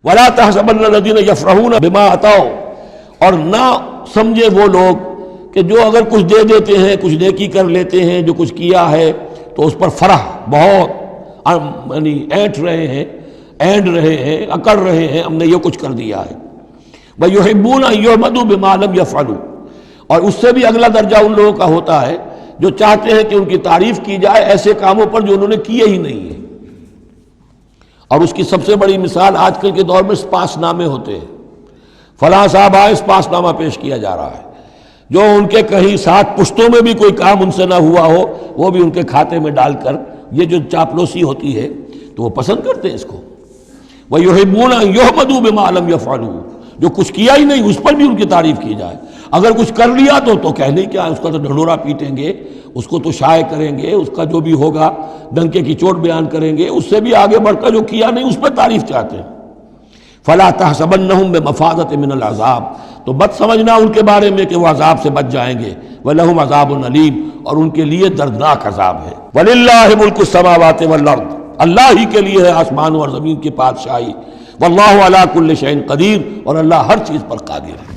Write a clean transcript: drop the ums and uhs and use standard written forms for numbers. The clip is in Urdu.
ولا تحسبن الذين يفرحون بما اتوا، اور نہ سمجھے وہ لوگ کہ جو اگر کچھ دے دیتے ہیں، کچھ نیکی کر لیتے ہیں، جو کچھ کیا ہے تو اس پر فرح بہت یعنی اینٹ رہے ہیں، اینڈ رہے ہیں، اکڑ رہے ہیں ہم نے یہ کچھ کر دیا ہے۔ وَيُحِبُّونَ أَن يُحْمَدُوا بِمَا لَمْ يَفْعَلُوا، اور اس سے بھی اگلا درجہ ان لوگوں کا ہوتا ہے جو چاہتے ہیں کہ ان کی تعریف کی جائے ایسے کاموں پر جو انہوں نے کیے ہی نہیں ہیں۔ اور اس کی سب سے بڑی مثال آج کل کے دور میں سپاس نامے ہوتے ہیں، فلاں صاحب آئے سپاس نامہ پیش کیا جا رہا ہے، جو ان کے کہیں 7 پشتوں میں بھی کوئی کام ان سے نہ ہوا ہو وہ بھی ان کے کھاتے میں ڈال کر، یہ جو چاپلوسی ہوتی ہے تو وہ پسند کرتے ہیں اس کو۔ وَيُحِبُّونَ أَن يُحْمَدُوا بِمَا لَمْ يَفْعَلُوا، جو کچھ کیا ہی نہیں اس پر بھی ان کی تعریف کی جائے، اگر کچھ کر لیا تو کہنے کیا، اس کا تو ڈھنڈورا پیٹیں گے، اس کو تو شائع کریں گے، اس کا جو بھی ہوگا ڈنکے کی چوٹ بیان کریں گے، اس سے بھی آگے بڑھ کر جو کیا نہیں اس پر تعریف چاہتے ہیں۔ فَلَا تَحْسَبَنَّهُمْ بِمَفَازَةٍ مِّنَ الْعَذَابِ، تو مت سمجھنا ان کے بارے میں کہ وہ عذاب سے بچ جائیں گے، وَلَهُمْ عَذَابٌ أَلِيمٌ، اور ان کے لیے دردناک عذاب ہے۔ وَلِلَّهِ مُلْكُ السَّمَاوَاتِ وَالْأَرْضِ، اللہ ہی کے لیے ہے آسمانوں اور زمین کی بادشاہی، وَاللَّهُ عَلَىٰ كُلِّ شَيْءٍ قدیر، اور اللہ ہر چیز پر قادر ہے۔